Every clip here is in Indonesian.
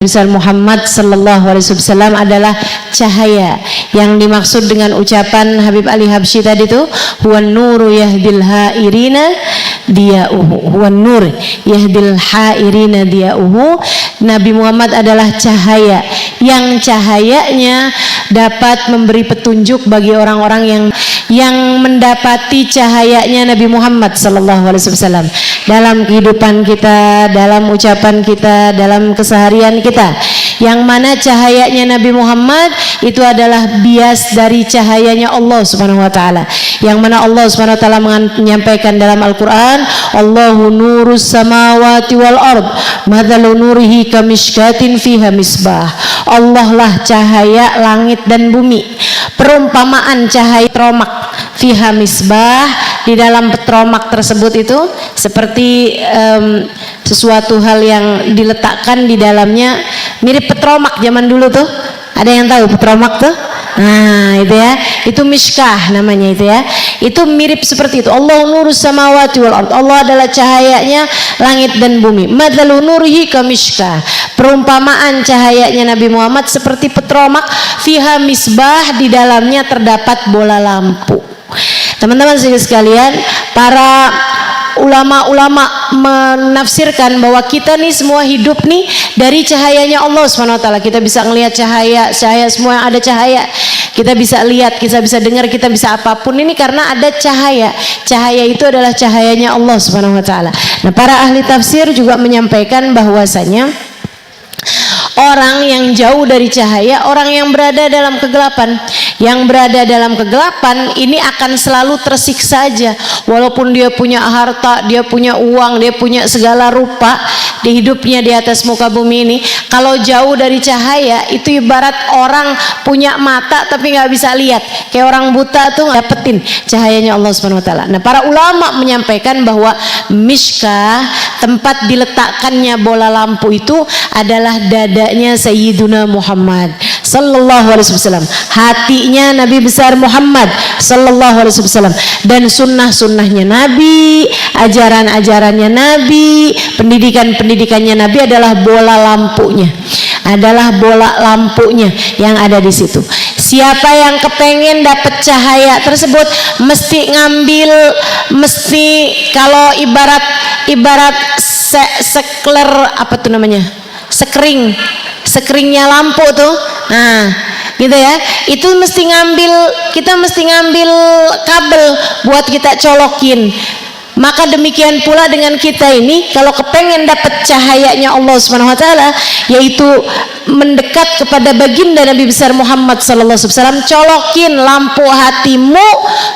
besar Muhammad sallallahu alaihi wasallam adalah cahaya. Yang dimaksud dengan ucapan Habib Ali Habsyi tadi itu huwan nuru yahdil hairina diyauhu, huwan nur yahdil hairina diyauhu. Nabi Muhammad adalah cahaya yang cahayanya dapat memberi petunjuk bagi orang-orang yang mendapati cahayanya Nabi Muhammad sallallahu alaihi wasallam dalam kehidupan kita, dalam ucapan kita, dalam keseharian kita. Yang mana cahayanya Nabi Muhammad itu adalah bias dari cahayanya Allah Subhanahu wa taala. Yang mana Allah Subhanahu wa taala menyampaikan dalam Al-Qur'an, Allahu nurus samawati wal ard, mathalu nurihi kamishkatin fiha misbah. Allah lah cahaya langit dan bumi. Perumpamaan cahaya petromak fiha misbah, di dalam petromak tersebut itu seperti sesuatu hal yang diletakkan di dalamnya, mirip petromak zaman dulu tuh. Ada yang tahu petromak tuh? Nah itu ya, itu miskah namanya itu ya. Itu mirip seperti itu. Allah nurus samawati wal ard, Allah adalah cahayanya langit dan bumi. Mathalu nurihi kamishkah, perumpamaan cahayanya Nabi Muhammad seperti petromak fiha misbah, di dalamnya terdapat bola lampu. Teman-teman sekalian, para ulama-ulama menafsirkan bahwa kita nih semua hidup nih dari cahayanya Allah SWT. Kita bisa ngelihat cahaya semua yang ada cahaya. Kita bisa lihat, kita bisa dengar, kita bisa apapun ini karena ada cahaya. Cahaya itu adalah cahayanya Allah SWT. Nah, para ahli tafsir juga menyampaikan bahwasanya orang yang jauh dari cahaya, orang yang berada dalam kegelapan. Yang berada dalam kegelapan ini akan selalu tersiksa aja. Walaupun dia punya harta, dia punya uang, dia punya segala rupa di hidupnya di atas muka bumi ini, kalau jauh dari cahaya itu ibarat orang punya mata tapi nggak bisa lihat. Kayak orang buta tuh nggak dapetin cahayanya Allah Subhanahu wa taala. Nah, para ulama menyampaikan bahwa miskah, tempat diletakkannya bola lampu itu adalah dadanya Sayyiduna Muhammad sallallahu alaihi wasallam, hatinya Nabi besar Muhammad sallallahu alaihi wasallam, dan sunnah-sunnahnya Nabi, ajaran-ajarannya Nabi, pendidikannya Nabi adalah bola lampunya, yang ada di situ. Siapa yang kepengen dapat cahaya tersebut mesti kalau ibarat sekler apa tuh namanya, sekeringnya lampu tuh, nah gitu ya, itu kita mesti ngambil kabel buat kita colokin. Maka demikian pula dengan kita ini, kalau kepengen dapat cahayanya Allah Subhanahu wa taala, yaitu mendekat kepada baginda Nabi besar Muhammad sallallahu alaihi wasallam, colokin lampu hatimu,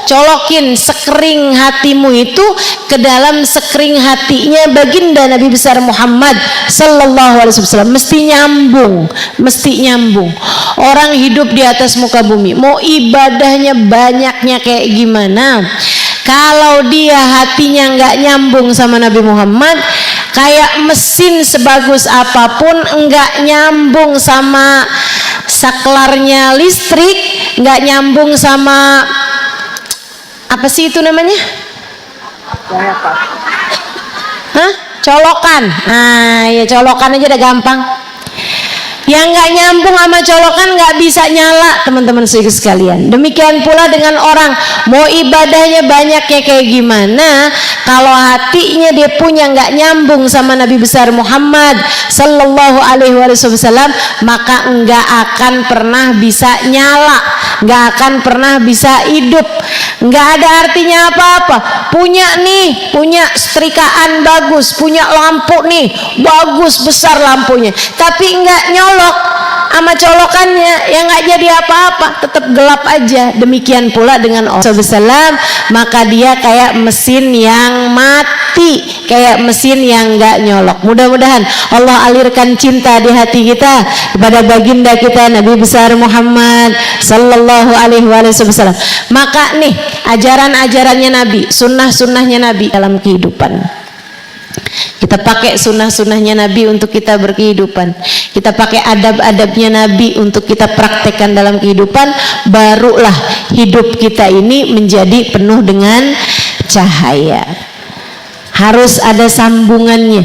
colokin sekering hatimu itu ke dalam sekering hatinya baginda Nabi besar Muhammad sallallahu alaihi wasallam. Mesti nyambung. Orang hidup di atas muka bumi, mau ibadahnya banyaknya kayak gimana, kalau dia hatinya nggak nyambung sama Nabi Muhammad, kayak mesin sebagus apapun nggak nyambung sama saklarnya listrik, nggak nyambung sama apa sih itu namanya? Colokan. Nah ya, colokan aja udah gampang. Yang nggak nyambung sama colokan nggak bisa nyala, teman-teman sekalian. Demikian pula dengan orang mau ibadahnya banyaknya kayak gimana, kalau hatinya dia punya nggak nyambung sama Nabi besar Muhammad sallallahu alaihi wasallam, maka nggak akan pernah bisa nyala, nggak akan pernah bisa hidup, nggak ada artinya apa-apa. Punya setrikaan bagus, punya lampu nih bagus besar lampunya, tapi nggak nyolok sama colokannya, yang nggak jadi apa-apa, tetap gelap aja. Demikian pula dengan Allah, maka dia kayak mesin yang mati, kayak mesin yang nggak nyolok. Mudah-mudahan Allah alirkan cinta di hati kita kepada baginda kita Nabi besar Muhammad sallallahu alaihi wasallam. Maka nih ajaran-ajarannya Nabi, sunnah-sunnahnya Nabi dalam kehidupan. Kita pakai sunnah-sunnahnya Nabi untuk kita berkehidupan, kita pakai adab-adabnya Nabi untuk kita praktekkan dalam kehidupan, barulah hidup kita ini menjadi penuh dengan cahaya. Harus ada sambungannya,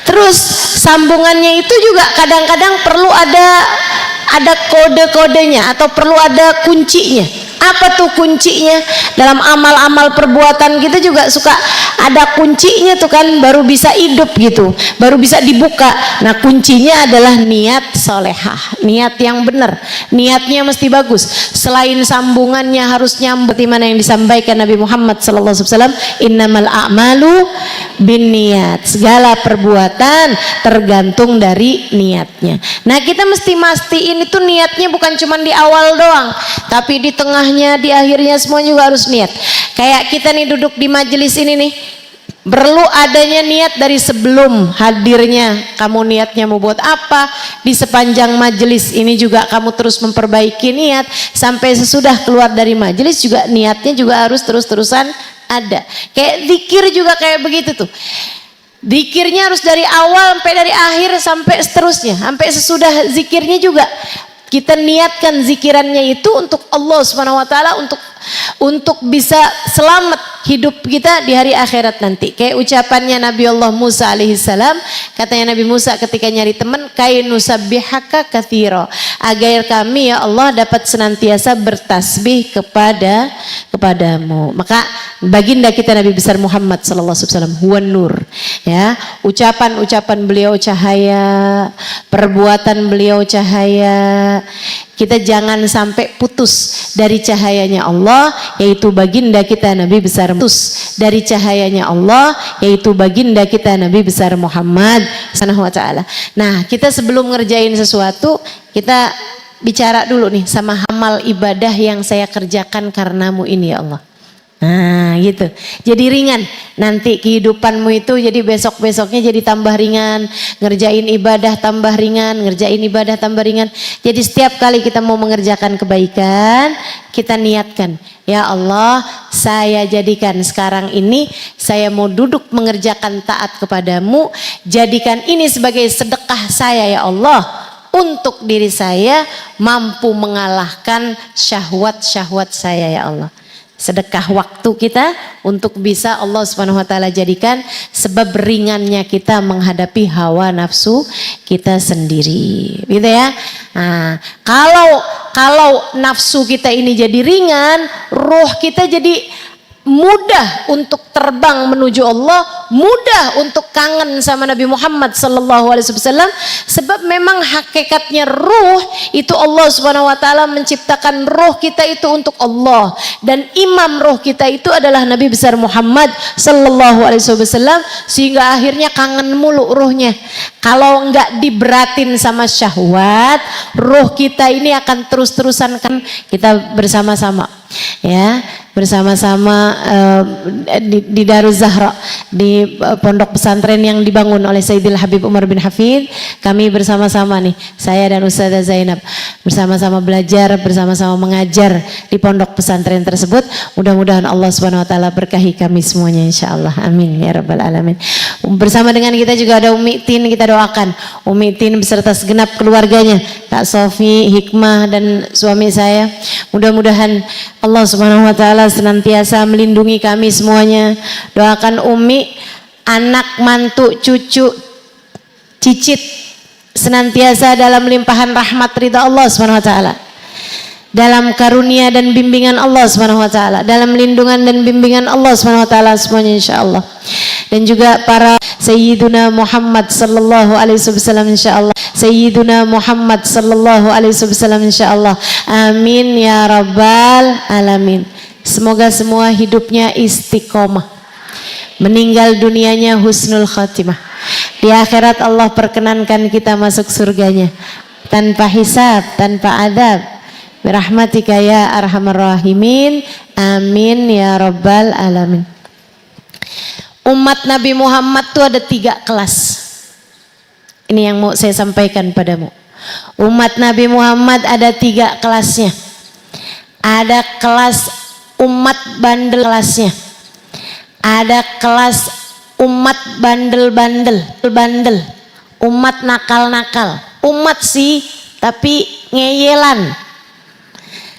Terus sambungannya itu juga kadang-kadang perlu ada kode-kodenya atau perlu ada kuncinya. Apa tuh kuncinya? Dalam amal-amal perbuatan kita juga suka ada kuncinya tuh kan, baru bisa hidup gitu, baru bisa dibuka. Nah kuncinya adalah niat solehah, niat yang benar, niatnya mesti bagus. Selain sambungannya harus nyambung seperti mana yang disampaikan Nabi Muhammad SAW, innamal a'malu binniyat, segala perbuatan tergantung dari niatnya. Nah kita mesti mastiin itu niatnya bukan cuma di awal doang, tapi di tengahnya, di akhirnya semua juga harus niat. Kayak kita nih duduk di majelis ini nih, perlu adanya niat dari sebelum hadirnya. Kamu niatnya mau buat apa? Di sepanjang majelis ini juga kamu terus memperbaiki niat, sampai sesudah keluar dari majelis juga niatnya juga harus terus-terusan ada. Kayak zikir juga kayak begitu tuh. Zikirnya harus dari awal sampai dari akhir sampai seterusnya, sampai sesudah zikirnya juga kita niatkan zikirannya itu untuk Allah Subhanahu wa taala, untuk bisa selamat hidup kita di hari akhirat nanti. Kayak ucapannya Nabi Allah Musa alaihi salam, katanya Nabi Musa ketika nyari teman, kainusabbihaka katsira, agar kami ya Allah dapat senantiasa bertasbih kepadamu. Maka baginda kita Nabi besar Muhammad sallallahu alaihi wasallam huwan nur, ya, ucapan-ucapan beliau cahaya, perbuatan beliau cahaya. Kita jangan sampai putus dari cahayanya Allah, yaitu baginda kita Nabi besar, putus dari cahayanya Allah, yaitu baginda kita Nabi besar Muhammad sallallahu alaihi wasallam. Nah, kita sebelum ngerjain sesuatu, kita bicara dulu nih sama amal ibadah yang saya kerjakan karenamu ini ya Allah. Nah gitu, jadi ringan nanti kehidupanmu itu, jadi besok-besoknya jadi tambah ringan, ngerjain ibadah tambah ringan, ngerjain ibadah tambah ringan. Jadi setiap kali kita mau mengerjakan kebaikan, kita niatkan, ya Allah, saya jadikan sekarang ini saya mau duduk mengerjakan taat kepadamu, jadikan ini sebagai sedekah saya ya Allah, untuk diri saya mampu mengalahkan syahwat-syahwat saya ya Allah. Sedekah waktu kita untuk bisa Allah Subhanahu wa taala jadikan sebab ringannya kita menghadapi hawa nafsu kita sendiri, gitu ya. Nah, kalau nafsu kita ini jadi ringan, ruh kita jadi mudah untuk terbang menuju Allah, mudah untuk kangen sama Nabi Muhammad sallallahu alaihi wasallam, sebab memang hakikatnya ruh itu Allah Subhanahu wa taala menciptakan ruh kita itu untuk Allah, dan imam ruh kita itu adalah Nabi besar Muhammad sallallahu alaihi wasallam, sehingga akhirnya kangen mulu ruhnya. Kalau enggak diberatin sama syahwat, ruh kita ini akan terus-terusan kan kita bersama-sama, ya, bersama-sama di Daruz Zahra, di pondok pesantren yang dibangun oleh Sayyidil Habib Umar bin Hafid. Kami bersama-sama nih, saya dan Ustazah Zainab bersama-sama belajar, bersama-sama mengajar di pondok pesantren tersebut. Mudah-mudahan Allah Subhanahu wa taala berkahi kami semuanya insyaallah, amin ya rabbal alamin. Bersama dengan kita juga ada Umi Tin, kita doakan Umi Tin beserta segenap keluarganya, Kak Sofi, Hikmah dan suami saya. Mudah-mudahan Allah Subhanahu wa taala senantiasa melindungi kami semuanya. Doakan Umi, anak, mantu, cucu, cicit senantiasa dalam limpahan rahmat ridha Allah Subhanahu wa taala, dalam karunia dan bimbingan Allah Subhanahu wa taala, dalam lindungan dan bimbingan Allah Subhanahu wa taala semuanya insyaallah. Dan juga para Sayyiduna Muhammad sallallahu alaihi wasallam insyaallah, Sayyiduna Muhammad sallallahu alaihi wasallam insyaallah, amin ya rabbal alamin. Semoga semua hidupnya istiqomah, meninggal dunianya husnul khatimah, di akhirat Allah perkenankan kita masuk surganya tanpa hisab, tanpa adab, birahmatika ya arhamar rahimin, amin ya rabbal alamin. Umat Nabi Muhammad itu ada 3 kelas. Ini yang mau saya sampaikan padamu. Umat Nabi Muhammad ada 3 kelasnya. Ada kelas umat bandel kelasnya. Ada kelas umat bandel-bandel, umat nakal-nakal. Umat sih tapi ngeyelan.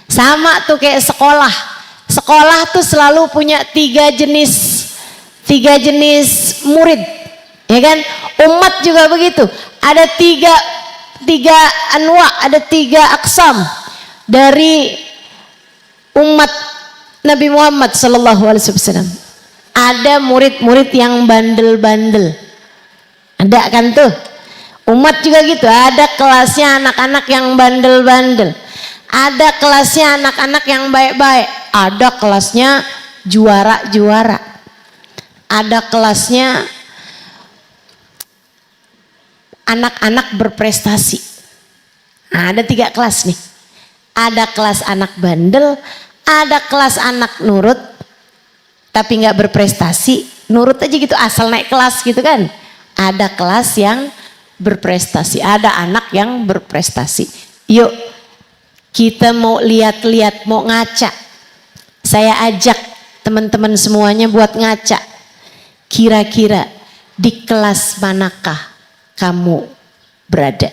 Sama tuh kayak sekolah. Sekolah tuh selalu punya 3 jenis murid, Ya kan? Umat juga begitu. Ada tiga anwa, ada 3 aksam dari umat Nabi Muhammad sallallahu alaihi wasallam. Ada murid-murid yang bandel-bandel. Ada kan tuh? Umat juga gitu, ada kelasnya anak-anak yang bandel-bandel. Ada kelasnya anak-anak yang baik-baik. Ada kelasnya juara-juara. Ada kelasnya anak-anak berprestasi. Nah, ada 3 kelas nih. Ada kelas anak bandel, ada kelas anak nurut tapi nggak berprestasi, nurut aja gitu asal naik kelas gitu kan. Ada kelas yang berprestasi, ada anak yang berprestasi. Yuk kita mau lihat-lihat, mau ngaca. Saya ajak teman-teman semuanya buat ngaca. Kira-kira di kelas manakah kamu berada?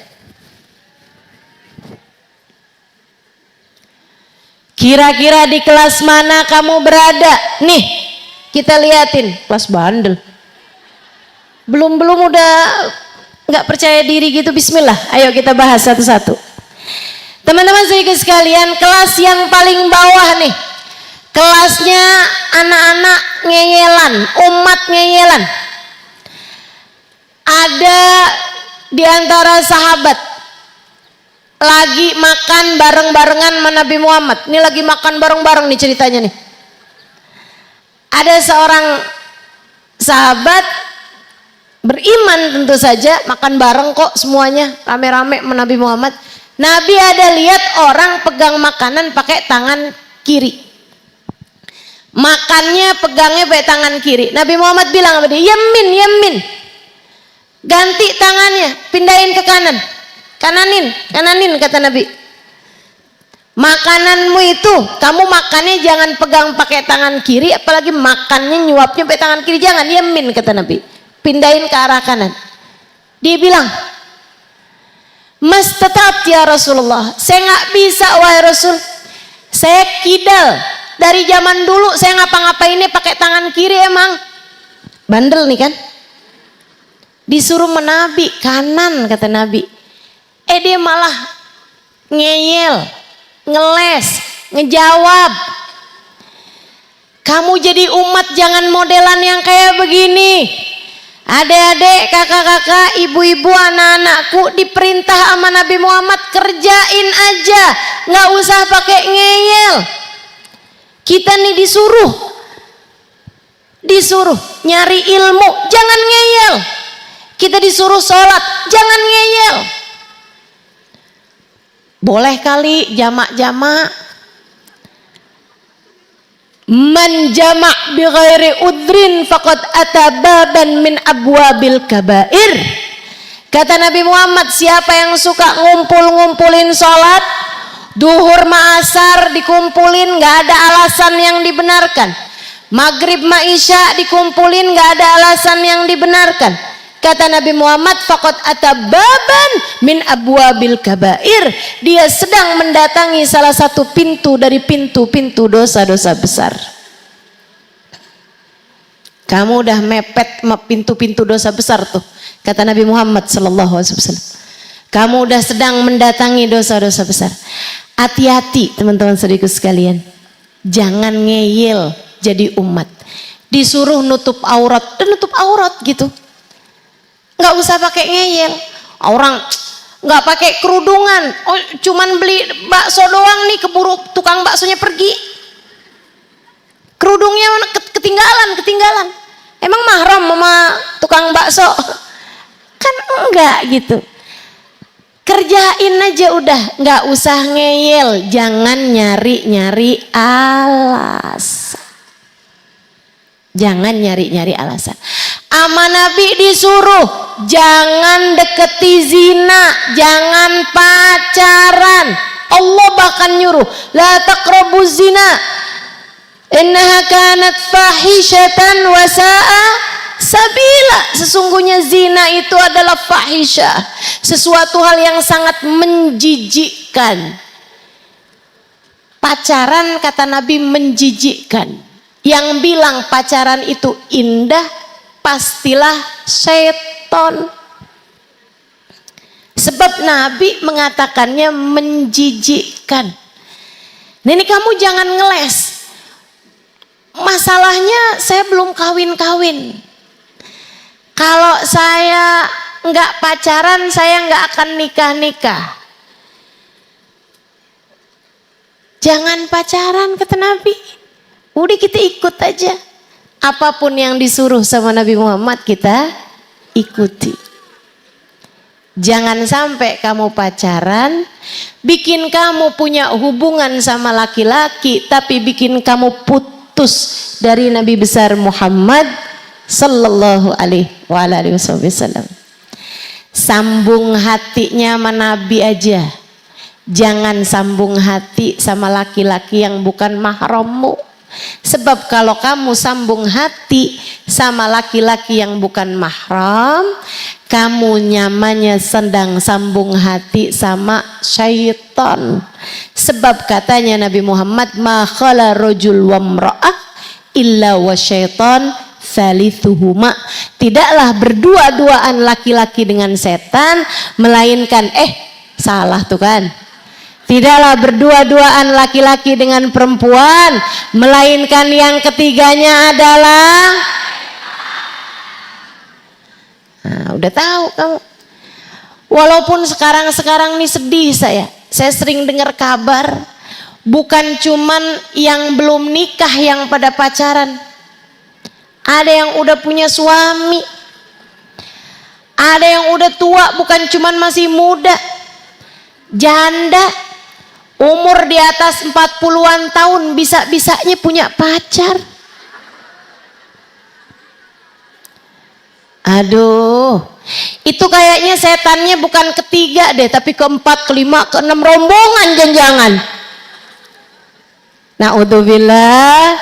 Kira-kira di kelas mana kamu berada? Nih, kita liatin kelas bandel. Belum udah nggak percaya diri gitu. Bismillah, ayo kita bahas satu-satu. Teman-teman sekalian, kelas yang paling bawah nih, kelasnya anak-anak ngeyelan, umat ngeyelan. Ada di antara sahabat lagi makan bareng-barengan sama Nabi Muhammad. Ini lagi makan bareng-bareng nih ceritanya nih. Ada seorang sahabat beriman tentu saja, makan bareng kok semuanya, rame-rame sama Nabi Muhammad. Nabi ada lihat orang pegang makanan pakai tangan kiri. Makannya pegangnya pakai tangan kiri. Nabi Muhammad bilang sama dia, "Yamin. Ganti tangannya, pindahin ke kanan. Kananin kata Nabi. Makananmu itu kamu makannya jangan pegang pakai tangan kiri, apalagi makannya nyuapnya pakai tangan kiri, jangan. Yamin kata Nabi, pindahin ke arah kanan." Dia bilang, "Mas tetap ya Rasulullah, saya nggak bisa wahai Rasul, saya kidal dari zaman dulu, saya ngapa-ngapainnya pakai tangan kiri emang." Bandel nih kan, disuruh menabi kanan kata Nabi. Dia malah ngeyel, ngeles, ngejawab. Kamu jadi umat jangan modelan yang kayak begini. Adik-adik, kakak-kakak, ibu-ibu, anak-anakku diperintah sama Nabi Muhammad kerjain aja, nggak usah pakai ngeyel. Kita nih disuruh nyari ilmu, jangan ngeyel. Kita disuruh sholat, jangan ngeyel. Boleh kali jamak-jamak. Man jama' bi ghairi udrin faqad ata baban min abwabil kabair. Kata Nabi Muhammad, siapa yang suka ngumpulin sholat, duhur ma'asar dikumpulin, nggak ada alasan yang dibenarkan. Maghrib ma'isya dikumpulin, nggak ada alasan yang dibenarkan. Kata Nabi Muhammad, faqad atababan min abwabil kabair. Dia sedang mendatangi salah satu pintu dari pintu-pintu dosa-dosa besar. Kamu udah mepet pintu-pintu dosa besar tuh, kata Nabi Muhammad sallallahu alaihi wasallam. Kamu udah sedang mendatangi dosa-dosa besar. Hati-hati teman-teman saudaraku sekalian. Jangan ngeyel jadi umat. Disuruh nutup aurat, dan nutup aurat gitu. Nggak usah pakai ngeyel. Orang nggak pakai kerudungan, cuman beli bakso doang nih, keburu tukang baksonya pergi, kerudungnya ketinggalan. Emang mahram sama tukang bakso? Kan enggak gitu. Kerjain aja udah, nggak usah ngeyel. Jangan nyari alasan. Jangan nyari alasan. Ama Nabi disuruh jangan deketi zina, jangan pacaran. Allah bahkan nyuruh, la taqrabuz zina, innaha kanat fahishatan wa sa'a sabila. Sesungguhnya zina itu adalah fahisyah, sesuatu hal yang sangat menjijikkan. Pacaran kata Nabi menjijikkan. Yang bilang pacaran itu indah, pastilah setan. Sebab Nabi mengatakannya menjijikkan. Ini kamu jangan ngeles. Masalahnya saya belum kawin-kawin. Kalau saya nggak pacaran, saya nggak akan nikah-nikah. Jangan pacaran, kata Nabi. Udah kita ikut aja. Apapun yang disuruh sama Nabi Muhammad kita ikuti. Jangan sampai kamu pacaran, bikin kamu punya hubungan sama laki-laki, tapi bikin kamu putus dari Nabi besar Muhammad sallallahu alaihi wasallam. Sambung hatinya sama Nabi aja. Jangan sambung hati sama laki-laki yang bukan mahrammu. Sebab kalau kamu sambung hati sama laki-laki yang bukan mahram, kamu nyamannya sedang sambung hati sama syaitan. Sebab katanya Nabi Muhammad, ma khala rajul wa imra'ah illa wa syaitan thalithuhuma. Tidaklah berdua-duaan laki-laki dengan setan, melainkan salah tuh kan. Tidaklah berdua-duaan laki-laki dengan perempuan, melainkan yang ketiganya adalah udah tahu kamu. Walaupun sekarang nih sedih saya sering dengar kabar, bukan cuman yang belum nikah yang pada pacaran, ada yang udah punya suami, ada yang udah tua, bukan cuman masih muda, janda, umur di atas 40-an tahun, bisa-bisanya punya pacar. Aduh, itu kayaknya setannya bukan ketiga deh, tapi keempat, kelima, keenam rombongan jangan-jangan. Na'udzubillah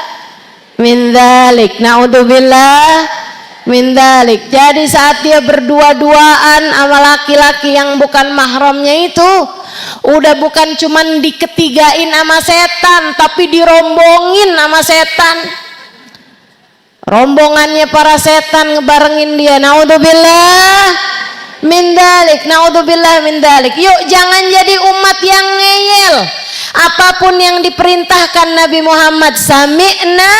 min dzalik, na'udzubillah min dzalik. Jadi saat dia berdua-duaan sama laki-laki yang bukan mahramnya itu, udah bukan cuman diketigain sama setan, tapi dirombongin sama setan. Rombongannya para setan ngebarengin dia. Naudzubillah min dzalik, naudzubillah min dzalik. Yuk jangan jadi umat yang ngeyel. Apapun yang diperintahkan Nabi Muhammad, sami'na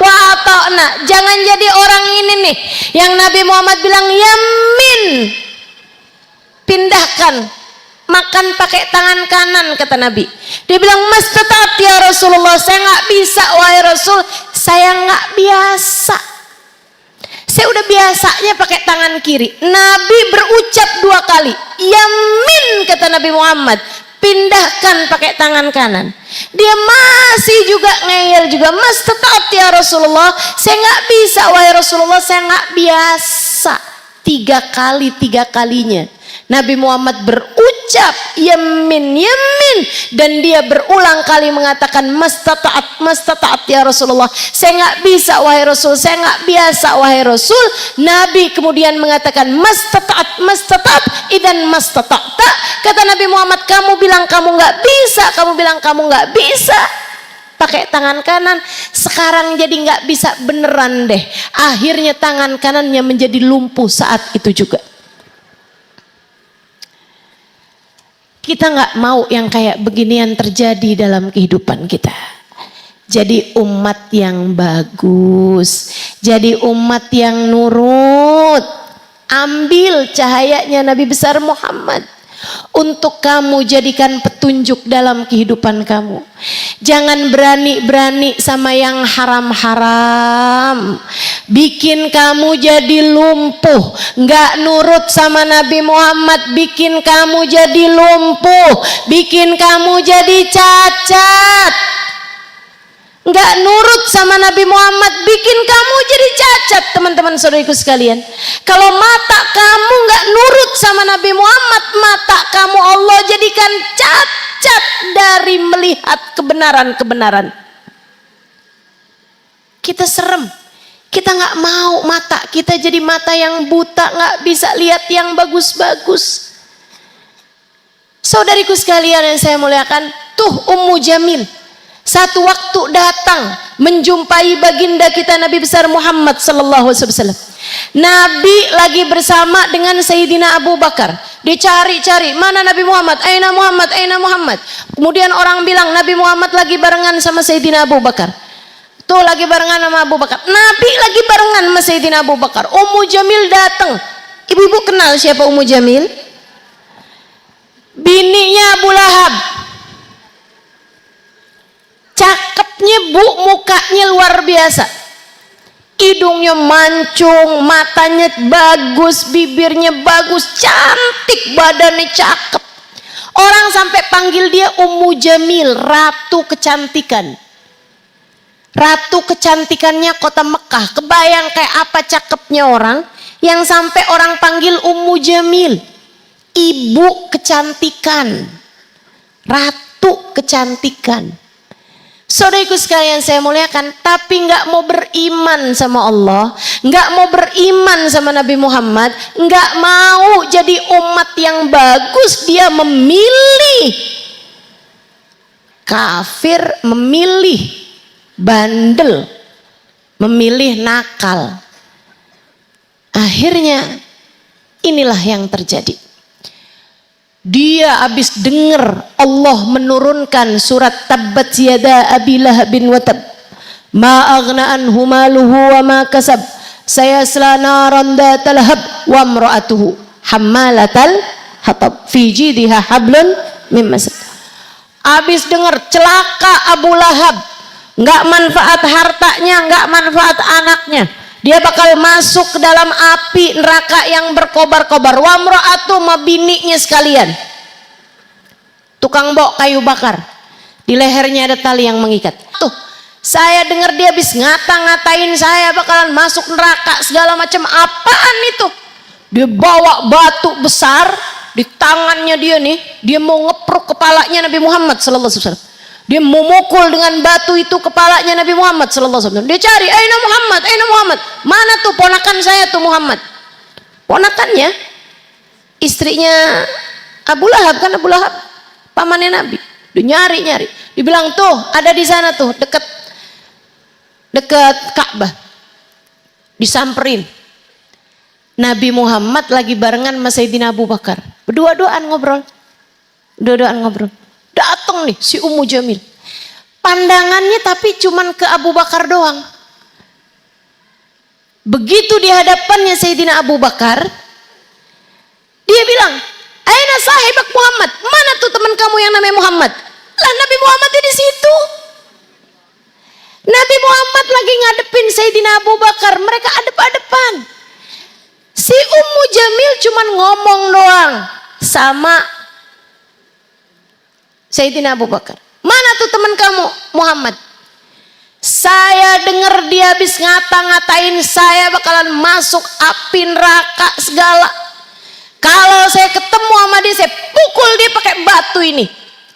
wa ata'na. Jangan jadi orang ini nih yang Nabi Muhammad bilang yamin, pindahkan, makan pakai tangan kanan, kata Nabi. Dia bilang mastata'at ya Rasulullah, saya nggak bisa wahai Rasul, saya nggak biasa, saya udah biasanya pakai tangan kiri. Nabi berucap 2 kali yamin, kata Nabi Muhammad, pindahkan pakai tangan kanan. Dia masih juga ngeyel juga, mastata'at ya Rasulullah, saya nggak bisa wahai Rasulullah, saya nggak biasa. 3 kali, 3 kalinya Nabi Muhammad berucap yamin, yamin, dan dia berulang kali mengatakan mastata'at ya Rasulullah, saya nggak bisa wahai Rasul, saya nggak biasa wahai Rasul. Nabi kemudian mengatakan mastata'at idan mastata'ta. Kata Nabi Muhammad, kamu bilang kamu nggak bisa, kamu bilang kamu nggak bisa pakai tangan kanan, sekarang jadi nggak bisa beneran deh. Akhirnya tangan kanannya menjadi lumpuh saat itu juga. Kita nggak mau yang kayak beginian terjadi dalam kehidupan kita. Jadi umat yang bagus, jadi umat yang nurut. Ambil cahayanya Nabi besar Muhammad untuk kamu jadikan petunjuk dalam kehidupan kamu. Jangan berani-berani sama yang haram-haram, bikin kamu jadi lumpuh. Nggak nurut sama Nabi Muhammad, bikin kamu jadi lumpuh, bikin kamu jadi cacat. Nggak nurut sama Nabi Muhammad, bikin kamu jadi cacat. Teman-teman saudariku sekalian, kalau mata kamu nggak nurut sama Nabi Muhammad, mata kamu Allah jadikan cacat dari melihat kebenaran-kebenaran. Kita serem, kita nggak mau mata kita jadi mata yang buta, nggak bisa lihat yang bagus-bagus. Saudariku sekalian yang saya muliakan, tuh Ummu Jamil satu waktu datang menjumpai baginda kita Nabi besar Muhammad sallallahu alaihi wasallam. Nabi lagi bersama dengan Sayyidina Abu Bakar. Dicari-cari, mana Nabi Muhammad? Aina Muhammad? Aina Muhammad? Kemudian orang bilang Nabi Muhammad lagi barengan sama Sayyidina Abu Bakar. Tuh lagi barengan sama Abu Bakar. Nabi lagi barengan sama Sayyidina Abu Bakar. Ummu Jamil datang. Ibu-ibu kenal siapa Ummu Jamil? Bininya Abu Lahab. Cakepnya bu, mukanya luar biasa. Hidungnya mancung, matanya bagus, bibirnya bagus, cantik, badannya cakep. Orang sampai panggil dia Ummu Jamil, ratu kecantikan. Ratu kecantikannya kota Mekah. Kebayang kayak apa cakepnya orang yang sampai orang panggil Ummu Jamil, ibu kecantikan, ratu kecantikan. Saudaraku sekalian saya muliakan, tapi nggak mau beriman sama Allah, nggak mau beriman sama Nabi Muhammad, nggak mau jadi umat yang bagus, dia memilih kafir, memilih bandel, memilih nakal. Akhirnya inilah yang terjadi. Dia habis dengar Allah menurunkan surat Tabbat yada Abi Lahabin wa tab ma aghna anhu maluhu wa ma kasab sayasla naran dhatal lahab wa imra'atuhu hammalatal hatab fi jidha hablun min masad. Habis dengar celaka Abu Lahab, enggak manfaat hartanya, enggak manfaat anaknya. Dia bakal masuk ke dalam api neraka yang berkobar-kobar. Wa mra'atu mabininya sekalian. Tukang bok kayu bakar. Di lehernya ada tali yang mengikat. Tuh, saya dengar dia habis ngata-ngatain saya bakalan masuk neraka segala macam. Apaan itu? Dia bawa batu besar di tangannya dia nih. Dia mau ngepruk kepalanya Nabi Muhammad sallallahu alaihi wasallam. Dia memukul dengan batu itu kepalanya Nabi Muhammad sallallahu alaihi wasallam. Dia cari, "Aina Muhammad? Aina Muhammad?" Mana tuh ponakan saya tuh Muhammad? Ponakannya istrinya Abu Lahab, kan Abu Lahab pamannya Nabi. Dia nyari-nyari. Dibilang, "Tuh, ada di sana tuh, dekat Ka'bah." Disamperin. Nabi Muhammad lagi barengan sama Sayyidina Abu Bakar. Berdua-duaan ngobrol. Berdua-duaan ngobrol. Datang nih si Ummu Jamil. Pandangannya tapi cuman ke Abu Bakar doang. Begitu di hadapannya Sayyidina Abu Bakar, dia bilang, "Aina sahibak Muhammad? Mana tuh teman kamu yang namanya Muhammad?" Lah Nabi Muhammad di situ. Nabi Muhammad lagi ngadepin Sayyidina Abu Bakar, mereka adep-adepan. Si Ummu Jamil cuman ngomong doang sama Sayyidina Abu Bakar. "Mana tuh teman kamu Muhammad? Saya dengar dia habis ngata-ngatain saya bakalan masuk api neraka segala. Kalau saya ketemu sama dia, saya pukul dia pakai batu ini."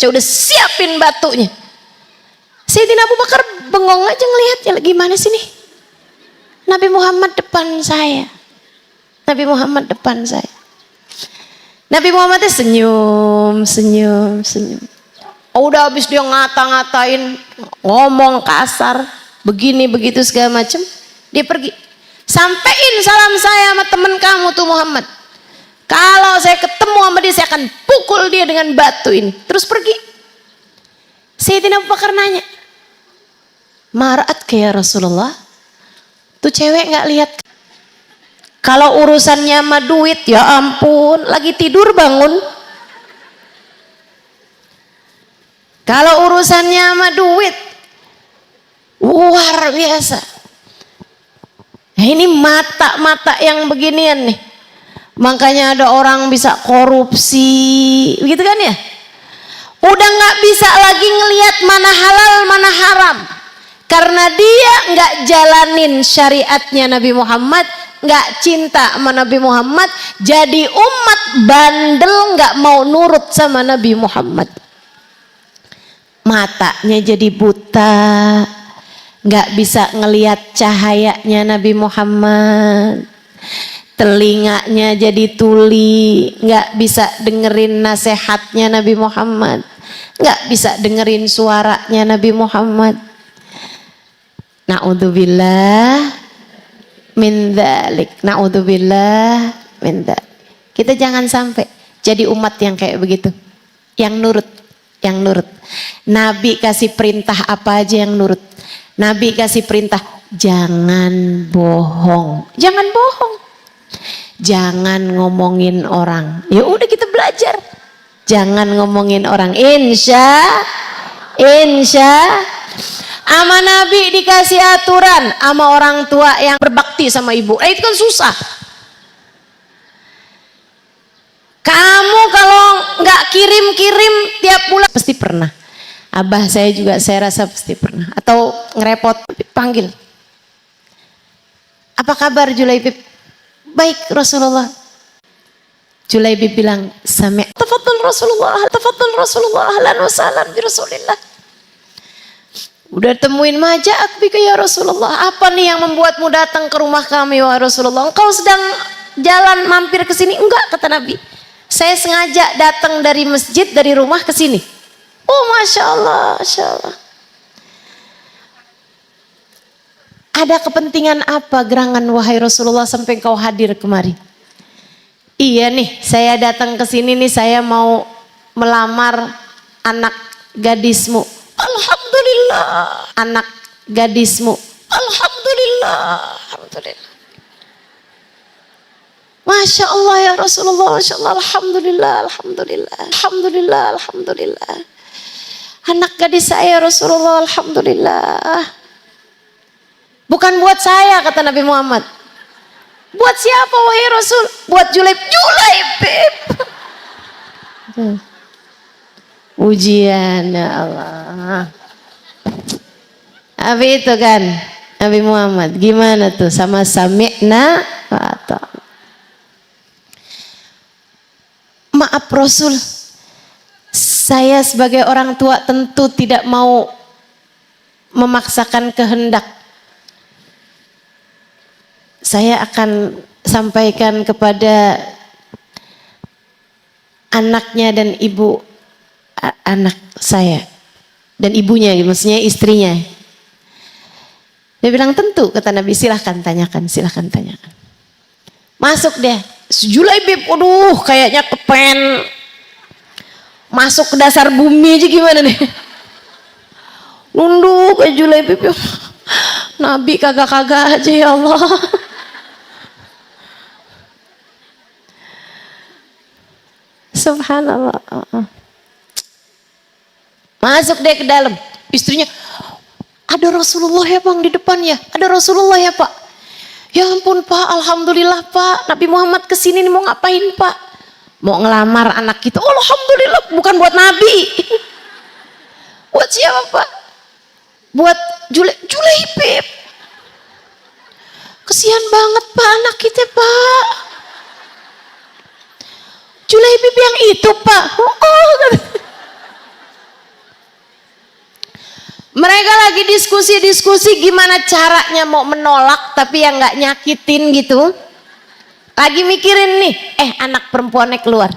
Saya udah siapin batunya. Sayyidina Abu Bakar bengong aja ngelihatnya, gimana sih nih? Nabi Muhammad depan saya. Nabi Muhammad depan saya. Nabi Muhammad senyum, senyum, senyum. Udah habis dia ngata-ngatain, ngomong kasar, begini begitu segala macam, dia pergi. "Sampein salam saya sama teman kamu tuh Muhammad. Kalau saya ketemu sama dia, saya akan pukul dia dengan batu ini." Terus pergi. Sayyidina Abu Bakar nanya, "Maraat ke ya Rasulullah?" Tuh cewek nggak lihat. Kalau urusannya sama duit, ya ampun, lagi tidur bangun. Kalau urusannya sama duit, luar biasa. Nah, ini mata-mata yang beginian nih. Makanya ada orang bisa korupsi, begitu kan ya? Udah nggak bisa lagi ngelihat mana halal, mana haram. Karena dia nggak jalanin syariatnya Nabi Muhammad, nggak cinta sama Nabi Muhammad, jadi umat bandel nggak mau nurut sama Nabi Muhammad. Matanya jadi buta, nggak bisa ngelihat cahayanya Nabi Muhammad. Telinganya jadi tuli, nggak bisa dengerin nasihatnya Nabi Muhammad, nggak bisa dengerin suaranya Nabi Muhammad. Na'udzubillah, min dzalik. Naudzubillah min dzalik. Kita jangan sampai jadi umat yang kayak begitu. Yang nurut, yang nurut. Nabi kasih perintah apa aja yang nurut. Nabi kasih perintah jangan bohong. Jangan bohong. Jangan ngomongin orang. Ya udah kita belajar. Jangan ngomongin orang. Insya ama Nabi dikasih aturan sama orang tua yang berbakti sama ibu. Itu kan susah. Kamu kalau nggak kirim-kirim tiap bulan pasti pernah. Abah saya juga saya rasa pasti pernah. Atau ngerepot panggil. Apa kabar Julaibib? Baik Rasulullah. Julaibib bilang, tafadhal Rasulullah, ahlan wa sahlan bi Rasulillah. Udah temuin maja'ak bika ya Rasulullah. Apa nih yang membuatmu datang ke rumah kami wahai Rasulullah? Engkau sedang jalan mampir ke sini? Enggak, kata Nabi. Saya sengaja datang dari masjid, dari rumah ke sini. Oh, Masya Allah, Masya Allah. Ada kepentingan apa gerangan wahai Rasulullah sampai engkau hadir kemari? Iya nih, saya datang ke sini nih, saya mau melamar anak gadismu. Alhamdulillah. Anak gadismu. Alhamdulillah. Alhamdulillah. Masya Allah ya Rasulullah. Masya Allah. Alhamdulillah. Alhamdulillah. Alhamdulillah. Alhamdulillah. Anak gadis saya Rasulullah. Alhamdulillah. Bukan buat saya kata Nabi Muhammad. Buat siapa wahai Rasul? Buat Julaibib. Ujian ya Allah. Apa itu kan Nabi Muhammad? Gimana tuh sama sami'na wa ata'na. Maaf Rasul, saya sebagai orang tua tentu tidak mau memaksakan kehendak. Saya akan sampaikan kepada anaknya dan ibu anak saya dan ibunya, maksudnya istrinya. Dia bilang tentu, kata Nabi, silahkan tanyakan, silahkan tanyakan. Masuk deh, Julaibib, waduh kayaknya kepen masuk ke dasar bumi aja gimana nih? Nunduk ke Julaibib, ya Nabi kagak-kagak aja ya Allah. Subhanallah. Masuk deh ke dalam. Istrinya, ada Rasulullah ya bang di depan ya? Ada Rasulullah ya pak? Ya ampun pak, alhamdulillah pak. Nabi Muhammad kesini nih mau ngapain pak? Mau ngelamar anak kita. Oh, alhamdulillah, bukan buat Nabi. Buat siapa pak? Buat Julaibib. Kesian banget pak anak kita pak. Julaibib yang itu pak. Mereka lagi diskusi-diskusi gimana caranya mau menolak tapi yang nggak nyakitin gitu. Lagi mikirin nih, anak perempuannya keluar.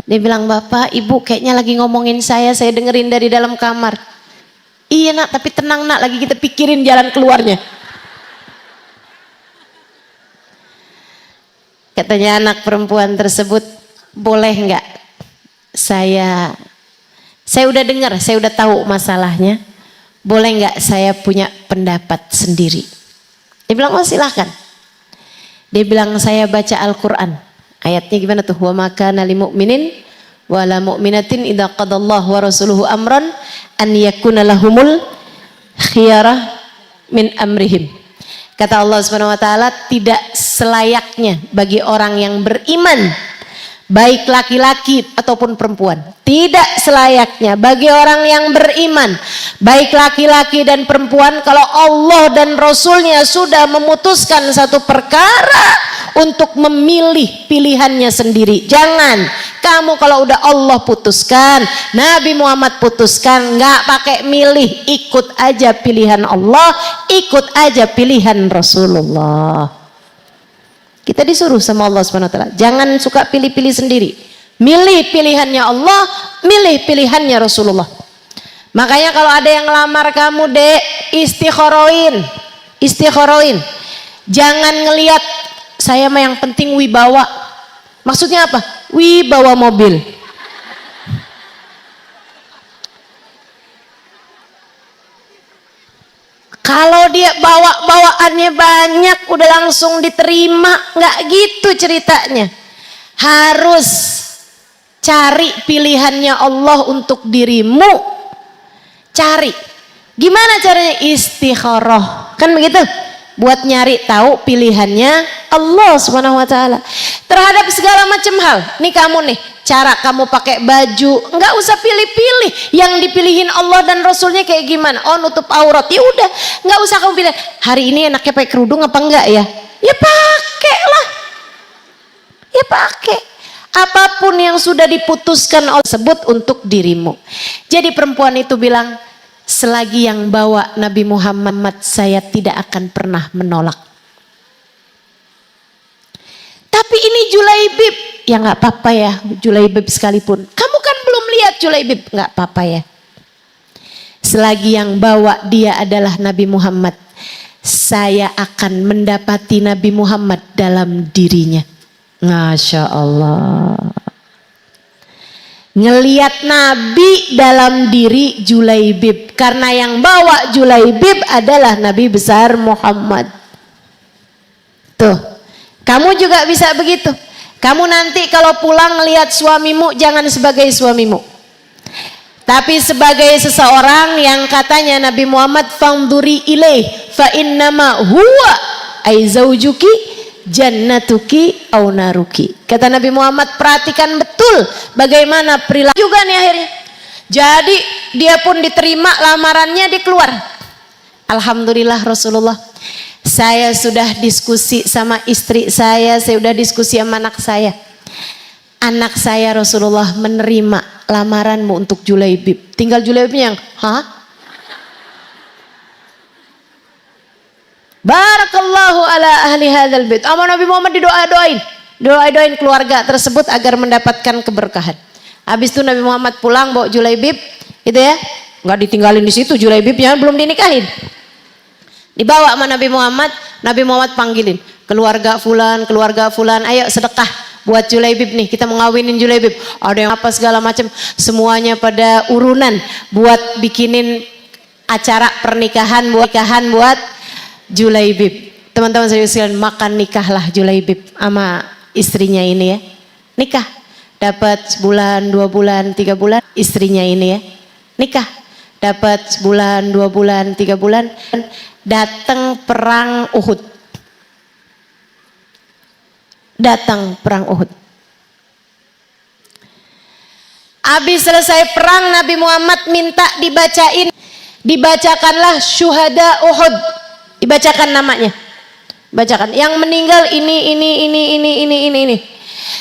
Dia bilang, bapak, ibu kayaknya lagi ngomongin saya dengerin dari dalam kamar. Iya nak, tapi tenang nak, lagi kita pikirin jalan keluarnya. Katanya anak perempuan tersebut, boleh nggak saya udah dengar, saya udah tahu masalahnya, boleh nggak saya punya pendapat sendiri? Dia bilang, oh silahkan. Dia bilang, saya baca Al-Quran, ayatnya gimana tuh? Wa maka nali mu'minin wala mu'minatin idza qadallahu wa rasuluhu amran an yakuna lahumul khiyarah min amrihim. Kata Allah Subhanahu wa taala, tidak selayaknya bagi orang yang beriman, baik laki-laki ataupun perempuan, tidak selayaknya bagi orang yang beriman, baik laki-laki dan perempuan, kalau Allah dan Rasulnya sudah memutuskan satu perkara untuk memilih pilihannya sendiri. Jangan kamu kalau udah Allah putuskan, Nabi Muhammad putuskan, nggak pakai milih, ikut aja pilihan Allah, ikut aja pilihan Rasulullah. Kita disuruh sama Allah Subhanahu wa taala, jangan suka pilih-pilih sendiri. Milih pilihannya Allah, milih pilihannya Rasulullah. Makanya kalau ada yang ngelamar kamu, Dek, istikharoin. Istikharoin. Jangan ngelihat saya mah yang penting wibawa. Maksudnya apa? Wibawa mobil. Kalau dia bawaannya banyak udah langsung diterima, nggak gitu ceritanya. Harus cari pilihannya Allah untuk dirimu. Cari. Gimana caranya? Istikharah. Kan begitu? Buat nyari tahu pilihannya Allah Subhanahu wa taala terhadap segala macam hal. Nih kamu nih, cara kamu pakai baju, enggak usah pilih-pilih. Yang dipilihin Allah dan Rasulnya kayak gimana? Oh, nutup aurat. Ya udah, enggak usah kamu pilih. Hari ini enaknya pakai kerudung apa enggak ya? Ya pakailah. Ya pakai. Apapun yang sudah diputuskan Allah sebut untuk dirimu. Jadi perempuan itu bilang, selagi yang bawa Nabi Muhammad saya tidak akan pernah menolak. Tapi ini Julaibib, ya nggak apa-apa ya Julaibib sekalipun. Kamu kan belum lihat Julaibib, nggak apa-apa ya. Selagi yang bawa dia adalah Nabi Muhammad, saya akan mendapati Nabi Muhammad dalam dirinya. Masya Allah. Ngeliat Nabi dalam diri Julaibib, karena yang bawa Julaibib adalah Nabi besar Muhammad. Tuh, kamu juga bisa begitu. Kamu nanti kalau pulang ngelihat suamimu, jangan sebagai suamimu, tapi sebagai seseorang yang katanya Nabi Muhammad fanduri ilaih fa innama huwa ay zaujuki jannatuki au naruki. Kata Nabi Muhammad, perhatikan betul bagaimana perilaku juga nih akhirnya. Jadi dia pun diterima lamarannya, dia keluar. Alhamdulillah Rasulullah, saya sudah diskusi sama istri saya sudah diskusi sama anak saya. Anak saya Rasulullah menerima lamaranmu untuk Julaibib. Tinggal Julaibibnya yang, hah? Barakallahu ala ahli hadzal bait. Sama Nabi Muhammad doain keluarga tersebut agar mendapatkan keberkahan. Habis itu Nabi Muhammad pulang bawa Julaibib, gitu ya. Enggak ditinggalin di situ, Julaibibnya belum dinikahin. Dibawa sama Nabi Muhammad panggilin, keluarga fulan, ayo sedekah buat Julaibib nih, kita mau ngawinin Julaibib. Ada yang apa segala macam, semuanya pada urunan buat bikinin acara pernikahan buat Julaibib. Teman-teman saya sekalian, makan nikahlah Julaibib sama istrinya ini ya. Nikah. Dapat sebulan, 2 bulan, 3 bulan istrinya ini ya. Nikah. Dapat sebulan, 2 bulan, 3 bulan. Datang perang Uhud. Habis selesai perang, Nabi Muhammad minta dibacakanlah syuhada Uhud. Dibacakan namanya, bacakan yang meninggal ini.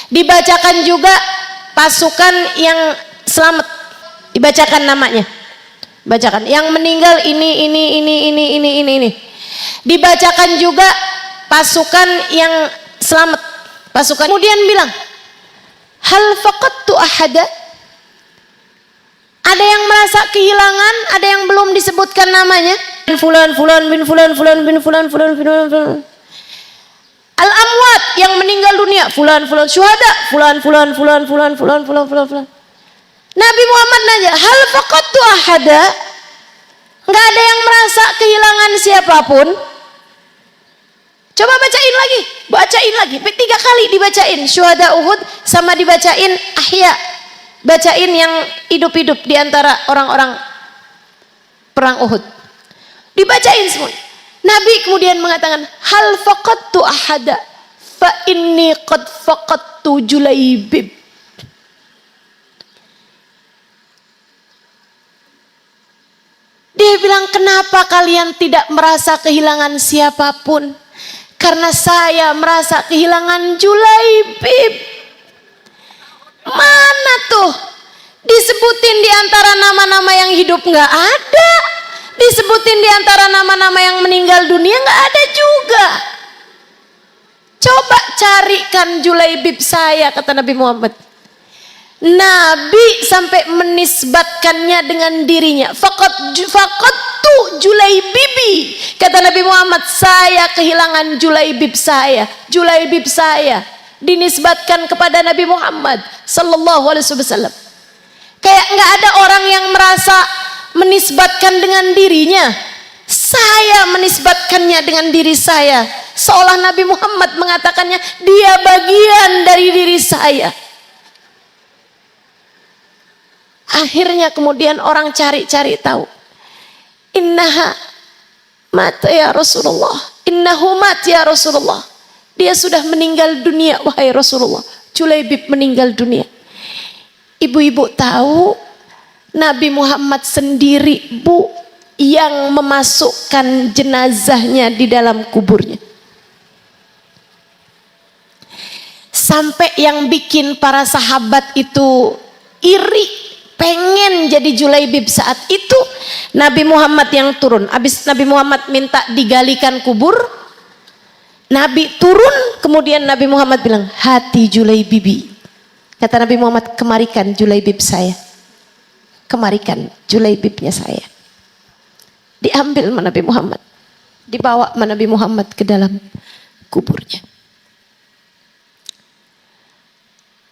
Dibacakan juga pasukan yang selamat, dibacakan namanya, bacakan yang meninggal ini. Dibacakan juga pasukan yang selamat, pasukan. Kemudian bilang, hal faqadtu ahada. Ada yang merasa kehilangan, ada yang belum disebutkan namanya. Fulan bin fulan. Al amwat yang meninggal dunia, fulan syuhada, fulan. Nabi Muhammad nanya, hal faqadtu ahada? Enggak ada yang merasa kehilangan siapapun? Coba bacain lagi. 3 kali dibacain syuhada Uhud, sama dibacain ahya, bacain yang hidup-hidup di antara orang-orang perang Uhud. Dibacain semua. Nabi kemudian mengatakan, hal faqadtu ahada fa inni qad faqadtu Julaibib. Dia bilang, kenapa kalian tidak merasa kehilangan siapapun? Karena saya merasa kehilangan Julaibib. Mana tuh? Disebutin di antara nama-nama yang hidup nggak ada. Disebutin di antara nama-nama yang meninggal dunia nggak ada juga. Coba carikan Julaibib saya, kata Nabi Muhammad. Nabi sampai menisbatkannya dengan dirinya. Faqadtu faqadtu Julaibibi. Kata Nabi Muhammad, saya kehilangan Julaibib saya. Julaibib saya dinisbatkan kepada Nabi Muhammad sallallahu alaihi wasallam. Kayak nggak ada orang yang merasa menisbatkan dengan dirinya. Saya menisbatkannya dengan diri saya, seolah Nabi Muhammad mengatakannya dia bagian dari diri saya. Akhirnya kemudian orang cari-cari tahu. Innaha mata ya Rasulullah. Innahu mat ya Rasulullah. Dia sudah meninggal dunia wahai Rasulullah. Julaibib meninggal dunia. Ibu-ibu tahu Nabi Muhammad sendiri, Bu, yang memasukkan jenazahnya di dalam kuburnya. Sampai yang bikin para sahabat itu iri, pengen jadi Julaibib saat itu Nabi Muhammad yang turun. Habis Nabi Muhammad minta digalikan kubur, Nabi turun, kemudian Nabi Muhammad bilang, hati Julaibibi. Kata Nabi Muhammad, kemarikan Julaibib saya, kemarikan Julaibibnya saya. Diambil sama Nabi Muhammad, dibawa sama Nabi Muhammad ke dalam kuburnya.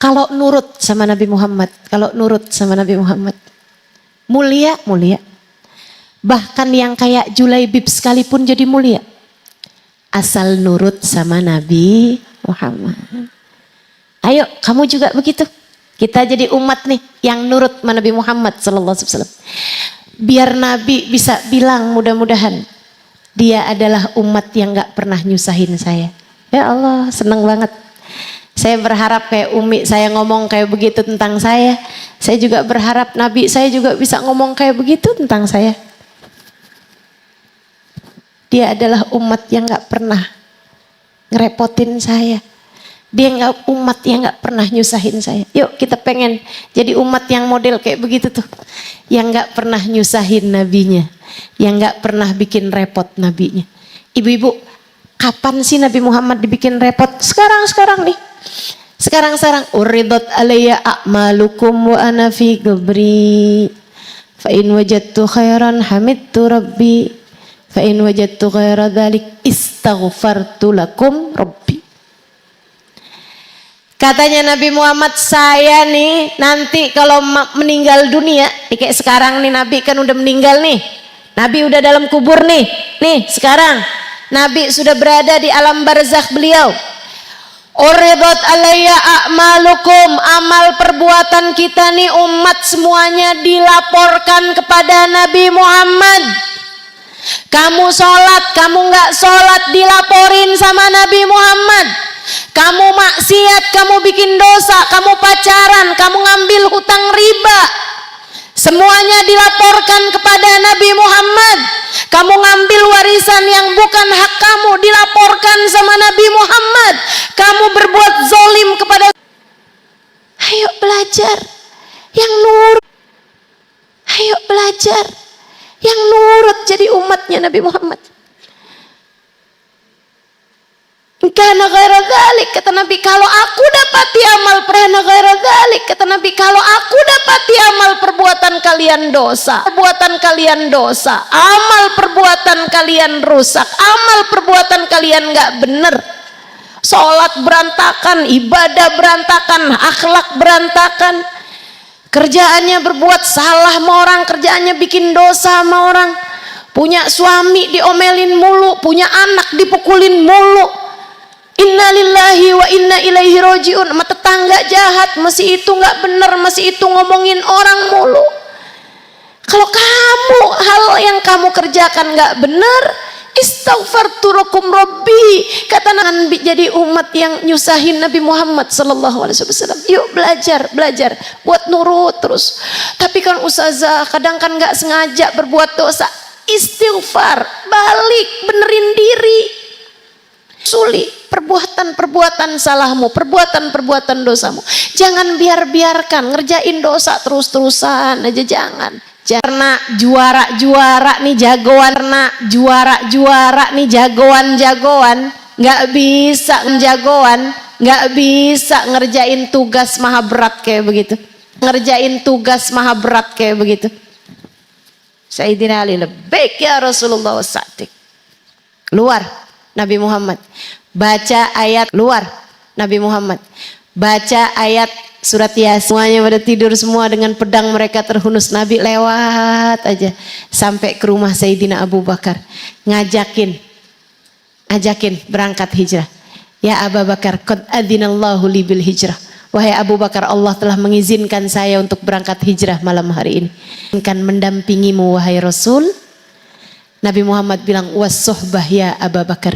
Kalau nurut sama Nabi Muhammad, kalau nurut sama Nabi Muhammad, mulia, mulia. Bahkan yang kayak Julaibib sekalipun jadi mulia. Asal nurut sama Nabi Muhammad. Ayo, kamu juga begitu. Kita jadi umat nih yang nurut sama Nabi Muhammad sallallahu alaihi wasallam. Biar Nabi bisa bilang mudah-mudahan dia adalah umat yang gak pernah nyusahin saya. Ya Allah, senang banget. Saya berharap kayak Umi saya ngomong kayak begitu tentang saya. Saya juga berharap Nabi saya juga bisa ngomong kayak begitu tentang saya. Dia adalah umat yang gak pernah ngerepotin saya. Dia umat yang gak pernah nyusahin saya. Yuk kita pengen jadi umat yang model kayak begitu tuh. Yang gak pernah nyusahin nabinya. Yang gak pernah bikin repot nabinya. Ibu-ibu, kapan sih Nabi Muhammad dibikin repot? Sekarang nih. Sekarang uridat alayya a'malukum wa ana fi qabri fa in wajadtu khairan hamidtu rabbi fa in wajadtu ghaira dzalik istaghfartu lakum rabbi. Katanya Nabi Muhammad, saya nih nanti kalau meninggal dunia nih, kayak sekarang nih Nabi kan udah meninggal nih, Nabi udah dalam kubur nih sekarang Nabi sudah berada di alam barzakh beliau. Uridat alayya a'malukum, amal perbuatan kita nih umat semuanya dilaporkan kepada Nabi Muhammad. Kamu sholat, kamu nggak sholat dilaporin sama Nabi Muhammad. Kamu maksiat, kamu bikin dosa, kamu pacaran, kamu ngambil hutang riba, semuanya dilaporkan kepada Nabi Muhammad. Kamu ngambil warisan yang bukan hak kamu, dilaporkan sama Nabi Muhammad. Kamu berbuat zolim kepada. Ayo belajar yang nurut. Ayo belajar yang nurut jadi umatnya Nabi Muhammad. Karena ghaira dzalik, kata Nabi, kalau aku dapati amal prana ghaira dzalik, kata Nabi, kalau aku dapati amal perbuatan kalian dosa, perbuatan kalian dosa, amal perbuatan kalian rusak, amal perbuatan kalian nggak bener, sholat berantakan, ibadah berantakan, akhlak berantakan, kerjaannya berbuat salah sama orang, kerjaannya bikin dosa sama orang, punya suami diomelin mulu, punya anak dipukulin mulu, inna lillahi wa inna ilaihi rojiun, sama tetangga jahat, masih itu nggak bener, masih itu ngomongin orang mulu. Kalau kamu hal yang kamu kerjakan nggak bener, istaghfartu lakum rabbi, kata Nabi, jadi umat yang nyusahin Nabi Muhammad sallallahu alaihi wasallam. Yuk belajar buat nurut terus. Tapi kan ustazah kadang kan nggak sengaja berbuat dosa, istighfar, balik, benerin diri. Suli perbuatan salahmu, perbuatan dosamu. Jangan biarkan ngerjain dosa terus-terusan aja, jangan. Karena juara-juara nih jagoan, nggak bisa ngerjain tugas maha berat kayak begitu. Sayyidina Ali, labbaik ya Rasulullah wa sa'dik. Luar Nabi Muhammad baca ayat, luar Nabi Muhammad baca ayat surat Yasin. Semuanya pada tidur semua dengan pedang mereka terhunus. Nabi lewat aja sampai ke rumah Sayyidina Abu Bakar, ajakin berangkat hijrah. Ya Abu Bakar, qad adzinallahu li bil hijrah. Wahai Abu Bakar, Allah telah mengizinkan saya untuk berangkat hijrah malam hari ini. Akan mendampingimu wahai Rasul. Nabi Muhammad bilang, was-suhbah ya Abu Bakar.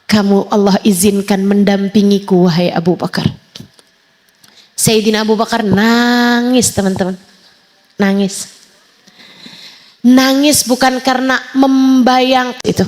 Kamu Allah izinkan mendampingiku wahai Abu Bakar. Sayyidina Abu Bakar nangis, teman-teman. Nangis. Nangis bukan karena membayang itu.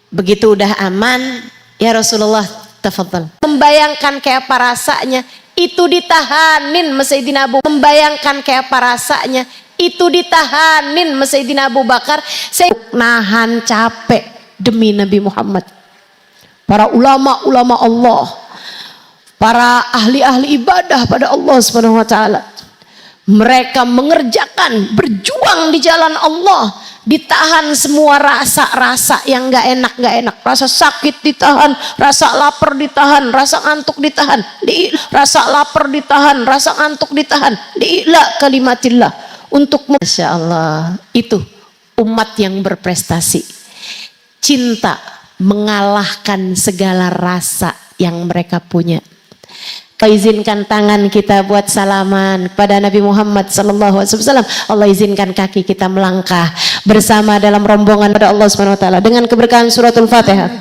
Begitu udah aman, ya Rasulullah, tafadhal. Membayangkan kayak apa rasanya itu ditahanin Sayyidina Abu. Membayangkan kayak apa rasanya itu ditahanin Sayyidina Abu Bakar. Saya nahan capek demi Nabi Muhammad. Para ulama-ulama Allah, para ahli-ahli ibadah pada Allah Subhanahu wa taala, mereka mengerjakan, berjuang di jalan Allah, ditahan semua rasa-rasa yang nggak enak, rasa sakit ditahan, rasa lapar ditahan, rasa ngantuk ditahan, rasa lapar ditahan, rasa ngantuk ditahan, diila kalimatillah untuk Masya Allah. Itu umat yang berprestasi. Cinta mengalahkan segala rasa yang mereka punya. Izinkan tangan kita buat salaman kepada Nabi Muhammad sallallahu alaihi wasallam. Allah izinkan kaki kita melangkah bersama dalam rombongan pada Allah Subhanahu wa taala dengan keberkahan suratul Fatihah.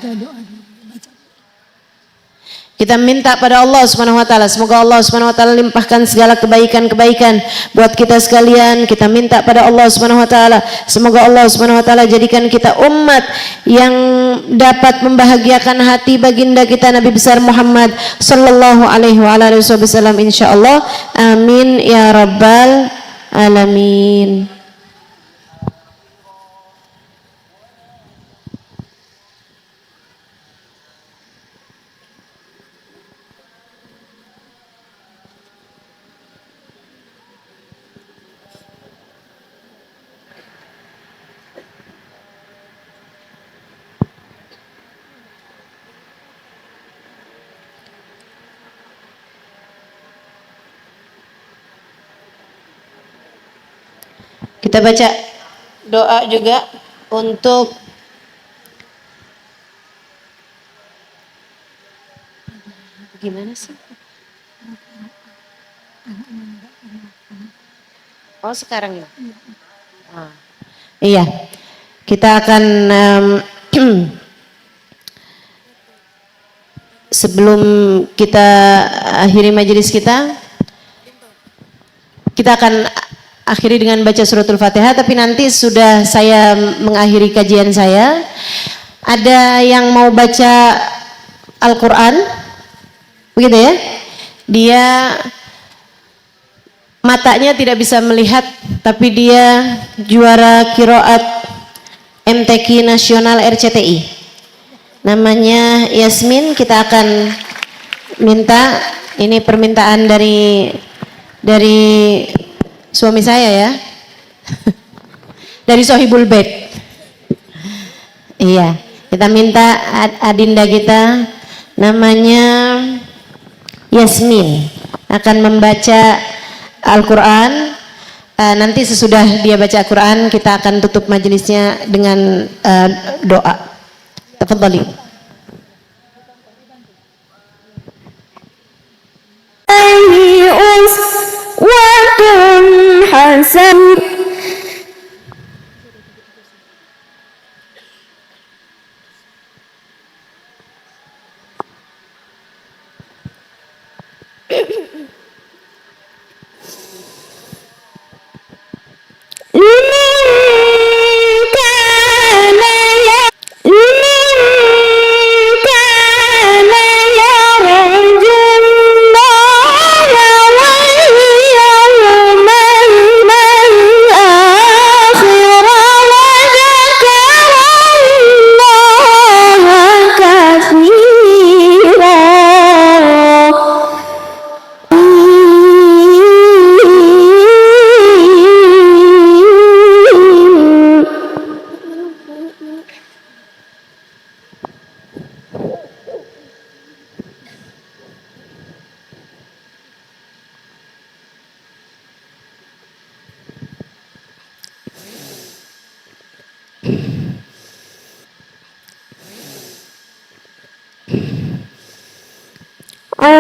Kita minta pada Allah Subhanahu wa taala, semoga Allah Subhanahu wa taala limpahkan segala kebaikan-kebaikan buat kita sekalian. Kita minta pada Allah Subhanahu wa taala, semoga Allah Subhanahu wa taala jadikan kita umat yang dapat membahagiakan hati baginda kita Nabi besar Muhammad sallallahu alaihi wasallam insyaallah. Amin ya rabbal alamin. Kita baca doa juga untuk gimana sih? Oh sekarang ya? Iya, kita akan sebelum kita akhiri majelis kita akan akhiri dengan baca suratul Fatihah, tapi nanti sudah saya mengakhiri kajian saya. Ada yang mau baca Al-Quran, begitu ya? Dia matanya tidak bisa melihat, tapi dia juara qiraat MTQ Nasional RCTI. Namanya Yasmin. Kita akan minta, ini permintaan dari suami saya ya, dari Sohibul Bait. Iya, kita minta adinda kita namanya Yasmin akan membaca Al-Quran. Nanti sesudah dia baca Al-Quran kita akan tutup majelisnya dengan doa. Tafadhali. Hasan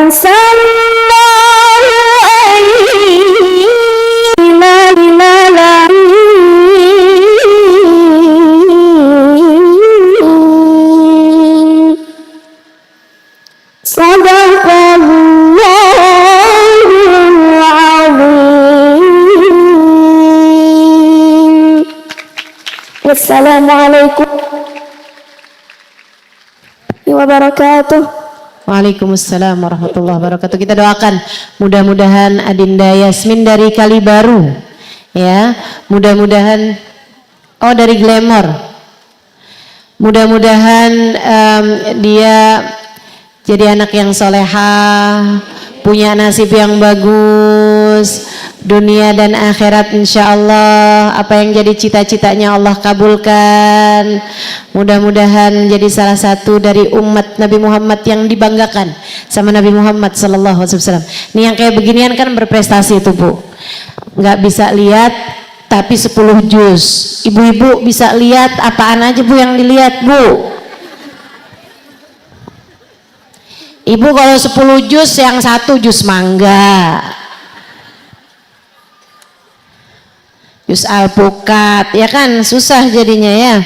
Wassalamualaikum wabarakatuh. Waalaikumsalam warahmatullahi wabarakatuh. Kita doakan mudah-mudahan Adinda Yasmin dari Kalibaru, ya, mudah-mudahan dari Glamour, mudah-mudahan dia jadi anak yang solehah, punya nasib yang bagus, dunia dan akhirat insyaallah. Apa yang jadi cita-citanya Allah kabulkan. Mudah-mudahan jadi salah satu dari umat Nabi Muhammad yang dibanggakan sama Nabi Muhammad sallallahu alaihi wasallam. Ini yang kayak beginian kan berprestasi itu, Bu. Nggak bisa lihat tapi 10 juz. Ibu-ibu bisa lihat apaan aja, Bu, yang dilihat, Bu. Ibu kalau 10 juz yang 1 juz mangga, juz alpukat, ya kan, susah jadinya ya.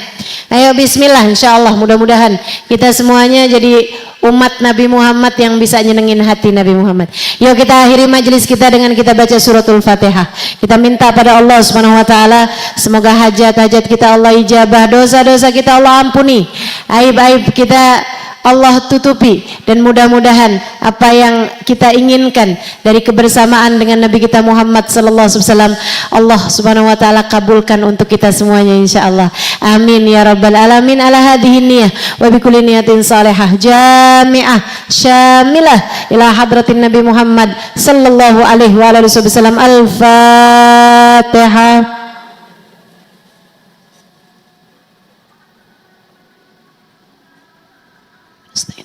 Ayo bismillah, insyaallah mudah-mudahan kita semuanya jadi umat Nabi Muhammad yang bisa nyenengin hati Nabi Muhammad. Yuk kita akhiri majelis kita dengan kita baca suratul Fatihah. Kita minta pada Allah Subhanahu wa taala semoga hajat-hajat kita Allah ijabah, dosa-dosa kita Allah ampuni, aib-aib kita Allah tutupi, dan mudah-mudahan apa yang kita inginkan dari kebersamaan dengan Nabi kita Muhammad sallallahu alaihi wasallam Allah Subhanahu wa taala kabulkan untuk kita semuanya insyaallah. Amin ya rabbal alamin. Ala hadhihi niyyah wa bi kulli niyatin salihah jami'ah syamilah ila hadratin Nabi Muhammad sallallahu alaihi wa alihi wasallam. Al-Fatihah.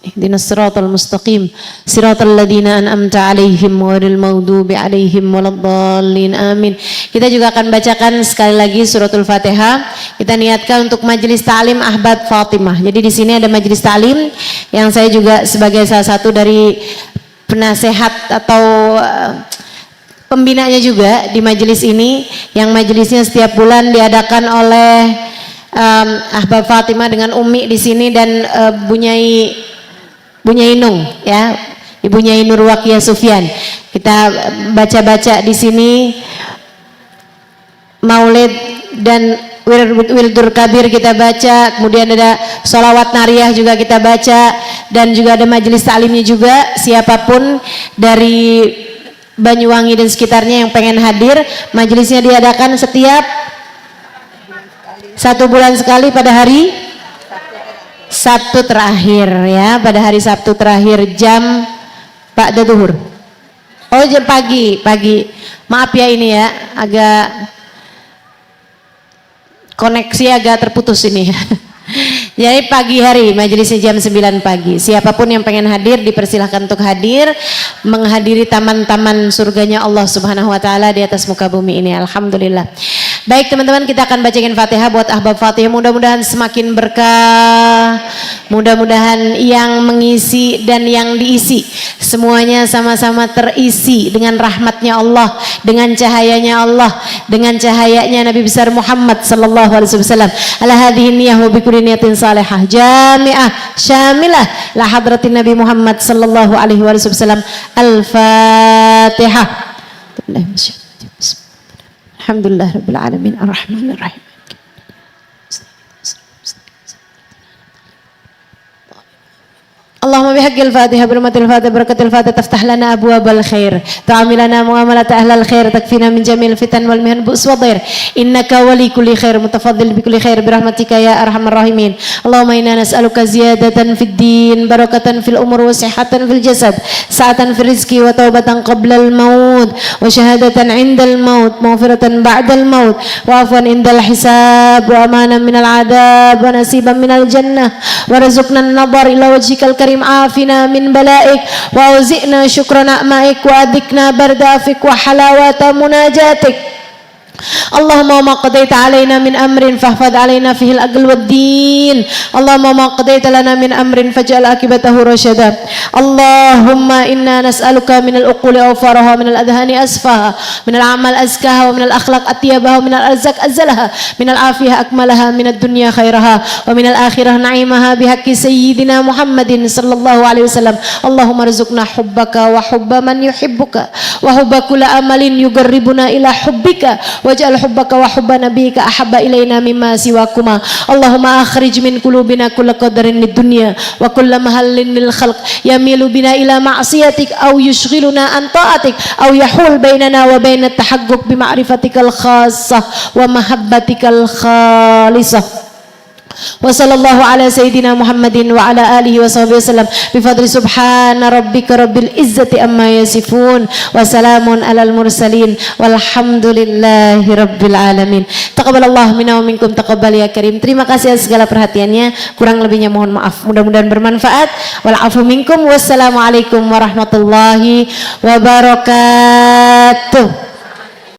Ihdinas siratal mustaqim siratal ladzina an'amta 'alaihim ghairil maghdubi 'alaihim waladdallin. Amin. Kita juga akan bacakan sekali lagi suratul Fatihah. Kita niatkan untuk majelis ta'lim Ahbab Fatimah. Jadi di sini ada majelis ta'lim yang saya juga sebagai salah satu dari penasehat atau pembinanya juga di majelis ini, yang majelisnya setiap bulan diadakan oleh Ahbab Fatimah dengan Umi di sini dan Bunyai Nung, ya, Ibunya Nur Waqiyah Sufyan. Kita baca-baca di sini Maulid dan Wildur Kabir kita baca, kemudian ada sholawat nariyah juga kita baca, dan juga ada majelis taklimnya juga. Siapapun dari Banyuwangi dan sekitarnya yang pengen hadir, majelisnya diadakan setiap 1 bulan sekali pada hari Sabtu terakhir, ya, pada hari Sabtu terakhir jam ba'da zuhur. Oh, jam pagi. Maaf ya, ini ya agak koneksi agak terputus ini. Jadi pagi hari majelisnya jam 9 pagi. Siapapun yang pengen hadir dipersilahkan untuk hadir, menghadiri taman-taman surganya Allah Subhanahu wa taala di atas muka bumi ini. Alhamdulillah. Baik teman-teman, kita akan bacain Fatihah buat Ahbab Fatihah. Mudah-mudahan semakin berkah, mudah-mudahan yang mengisi dan yang diisi semuanya sama-sama terisi dengan rahmatnya Allah, dengan cahayanya Allah, dengan cahayanya Nabi besar Muhammad sallallahu alaihi wasallam. Ala hadhihi niyyah wa bi kulli niyatin salihah jami'ah syamilah la hadratin Nabi Muhammad sallallahu alaihi wasallam. Al-Fatihah. Alhamdulillah rabbil alamin arrahmanir rahim. Allahumma bihaqqil Fatihah birmatil Fatihah barakatil Fatihah taftah lana abwabal khair ta'amilana muamalat ahlal khair takfina min jamil fitan wal mihan bu's wa dhair innaka wali kulli khair mutafaddil bi kulli khair birahmatika ya arhamar rahimin. Allahumma inna nas'aluka ziyadatan fid din barakatan fil umur wa sihhatan fil jasad sa'atan fil rizqi wa taubatan qabla al maut wa syahadatan 'indal maut maghfiratan ba'dal maut wa afwan indal hisab wa amanan minal adab wa nasiban minal jannah wa rizqna an-nadhar ila wajhikal karim عافنا من بلائك وأوزئنا شكر نعمائك وأذقنا برد عفوك وحلاوة مناجاتك Allahumma ma qadaita alaina min amrin fahfad alaina fihi al-aql wad-din. Allahumma ma qadaita lana min amrin faj'al akibatahu rasyada. Allahumma inna nas'aluka min al-uquli awfaraha, min al-adhani asfaha, min al-amal azkaha, wa min al-akhlaq atyabaha, wa min al-arzaq azzalaha, min al-afiyah akmalaha, min ad-dunya khairaha, wa min al-akhirah na'imaha bihaqqi sayyidina Muhammadin sallallahu alaihi wasallam. Allahumma rzuqna hubbaka wa hubba man yuhibbuka wa hubba kulli amalin yuqarribuna ila hubbika waj'al hubbaka wa hubba nabiyyika ahabba ilaina mimma siwakuma. Allahumma akhrij min qulubina kulla qadarin lid-dunya wa kulla mahallin lil khalq yamilu bina ila ma'siyatik aw yushghiluna an ta'atik aw yahul bainana wa bainat tahaqquq bi ma'rifatikal khassah wa mahabbatikal khalisah. Wa sallallahu ala sayyidina Muhammadin wa ala alihi wa sahbihi wasallam bi fadli subhana rabbika rabbil izzati amma yasifun wa salamun alal mursalin walhamdulillahi rabbil alamin. Taqabbalallahu minna wa minkum taqabbal ya karim. Terima kasih atas segala perhatiannya, kurang lebihnya mohon maaf, mudah-mudahan bermanfaat. Wal afu minkum, wassalamualaikum warahmatullahi wabarakatuh.